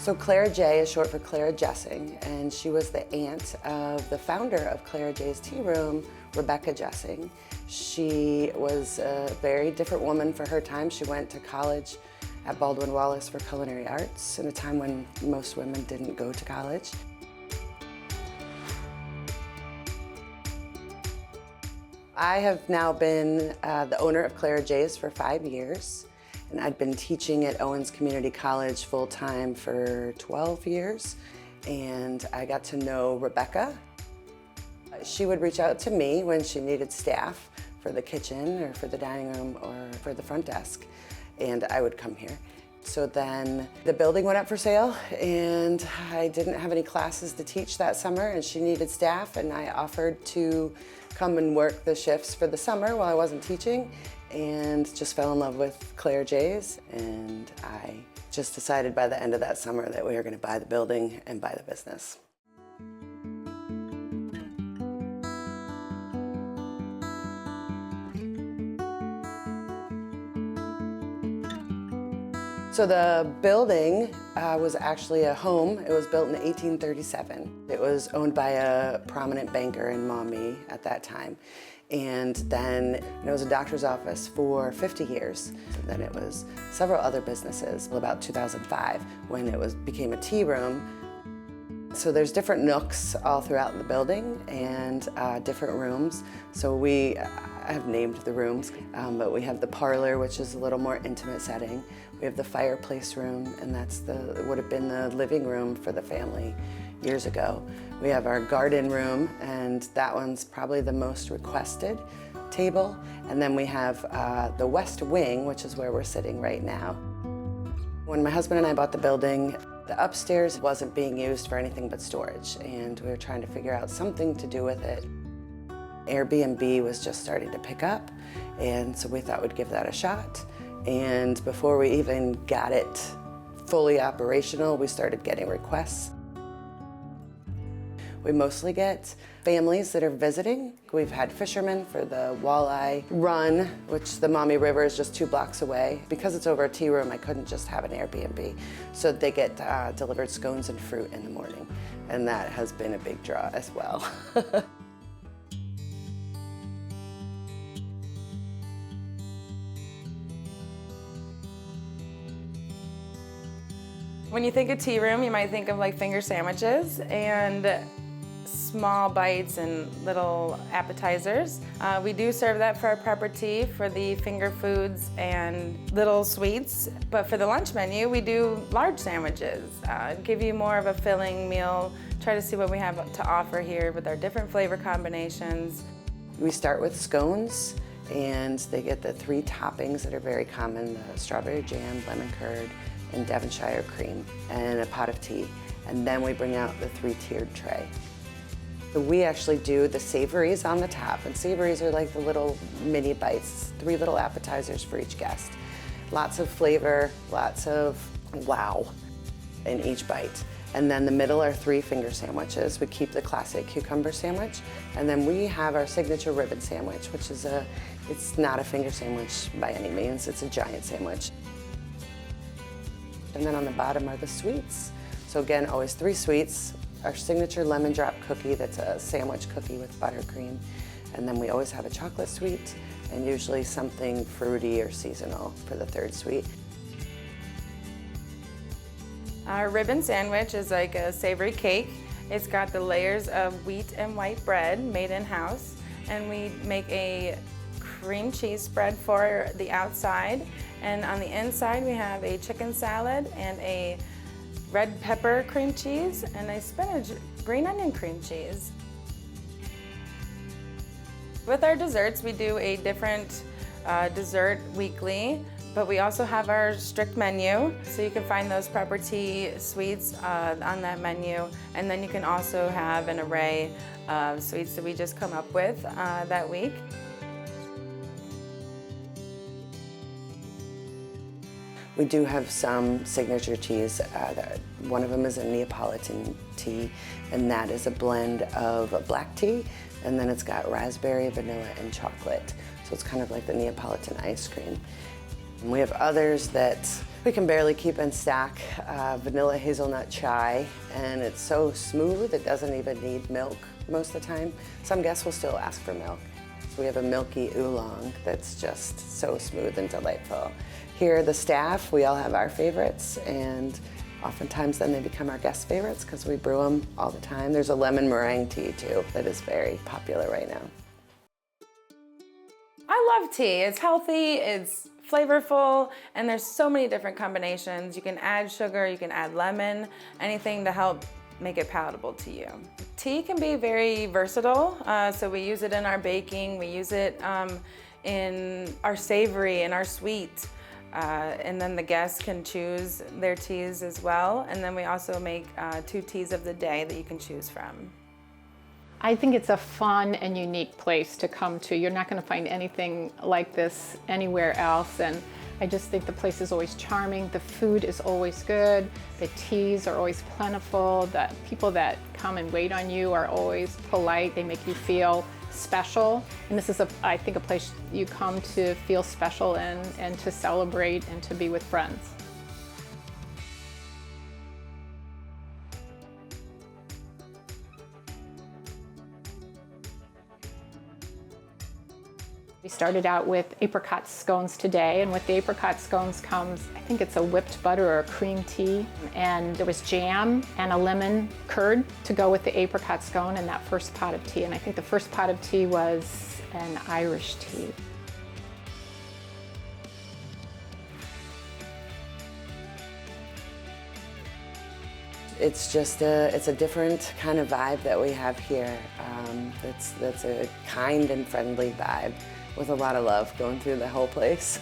So Clara J is short for Clara Jessing, and she was the aunt of the founder of Clara J's Tea Room, Rebecca Jessing. She was a very different woman for her time. She went to college at Baldwin-Wallace for culinary arts in a time when most women didn't go to college. I have now been the owner of Clara J's for 5 years. And I'd been teaching at Owens Community College full-time for 12 years, and I got to know Rebecca. She would reach out to me when she needed staff for the kitchen or for the dining room or for the front desk, and I would come here. So then the building went up for sale, and I didn't have any classes to teach that summer, and she needed staff, and I offered to come and work the shifts for the summer while I wasn't teaching, and just fell in love with Clara J's, and I just decided by the end of that summer that we were going to buy the building and buy the business. So the building was actually a home. It was built in 1837. It was owned by a prominent banker in Maumee at that time. And then it was a doctor's office for 50 years. And then it was several other businesses until about 2005 when it became a tea room. So there's different nooks all throughout the building and different rooms. So I have named the rooms, but we have the parlor, which is a little more intimate setting. We have the fireplace room, and it would have been the living room for the family years ago. We have our garden room, and that one's probably the most requested table. And then we have the west wing, which is where we're sitting right now. When my husband and I bought the building, the upstairs wasn't being used for anything but storage, and we were trying to figure out something to do with it. Airbnb was just starting to pick up, and so we thought we'd give that a shot. And before we even got it fully operational, we started getting requests. We mostly get families that are visiting. We've had fishermen for the walleye run, which the Maumee River is just 2 blocks away. Because it's over a tea room, I couldn't just have an Airbnb. So they get delivered scones and fruit in the morning. And that has been a big draw as well. When you think of tea room, you might think of like finger sandwiches and small bites and little appetizers. We do serve that for our prepper tea, for the finger foods and little sweets. But for the lunch menu, we do large sandwiches, give you more of a filling meal, try to see what we have to offer here with our different flavor combinations. We start with scones, and they get the 3 toppings that are very common: the strawberry jam, lemon curd, and Devonshire cream, and a pot of tea. And then we bring out the 3-tiered tray. So we actually do the savories on the top, and savories are like the little mini bites, 3 little appetizers for each guest. Lots of flavor, lots of wow in each bite. And then the middle are 3 finger sandwiches. We keep the classic cucumber sandwich, and then we have our signature ribbon sandwich, which is it's not a finger sandwich by any means, it's a giant sandwich. And then on the bottom are the sweets. So again, always 3 sweets. Our signature lemon drop cookie, that's a sandwich cookie with buttercream. And then we always have a chocolate sweet, and usually something fruity or seasonal for the 3rd sweet. Our ribbon sandwich is like a savory cake. It's got the layers of wheat and white bread made in-house, and we make a cream cheese spread for the outside. And on the inside, we have a chicken salad and a red pepper cream cheese and a spinach green onion cream cheese. With our desserts, we do a different dessert weekly, but we also have our strict menu. So you can find those prepper tea sweets on that menu. And then you can also have an array of sweets that we just come up with that week. We do have some signature teas. One of them is a Neapolitan tea, and that is a blend of black tea, and then it's got raspberry, vanilla, and chocolate. So it's kind of like the Neapolitan ice cream. And we have others that We can barely keep in stock vanilla hazelnut chai, and it's so smooth it doesn't even need milk most of the time. Some guests will still ask for milk. So we have a milky oolong that's just so smooth and delightful. Here, the staff, we all have our favorites, and oftentimes then they become our guest favorites because we brew them all the time. There's a lemon meringue tea too that is very popular right now. I love tea. It's healthy, it's flavorful, and there's so many different combinations. You can add sugar, you can add lemon, anything to help make it palatable to you. Tea can be very versatile, so we use it in our baking, we use it in our savory and our sweet. And then the guests can choose their teas as well. And then we also make 2 teas of the day that you can choose from. I think it's a fun and unique place to come to. You're not going to find anything like this anywhere else. And I just think the place is always charming. The food is always good. The teas are always plentiful. The people that come and wait on you are always polite. They make you feel special. And this is, I think, a place you come to feel special and to celebrate and to be with friends. We started out with apricot scones today, and with the apricot scones comes, I think it's a whipped butter or a cream tea, and there was jam and a lemon curd to go with the apricot scone in that first pot of tea, and I think the first pot of tea was an Irish tea. It's just it's a different kind of vibe that we have here. That's a kind and friendly vibe with a lot of love going through the whole place.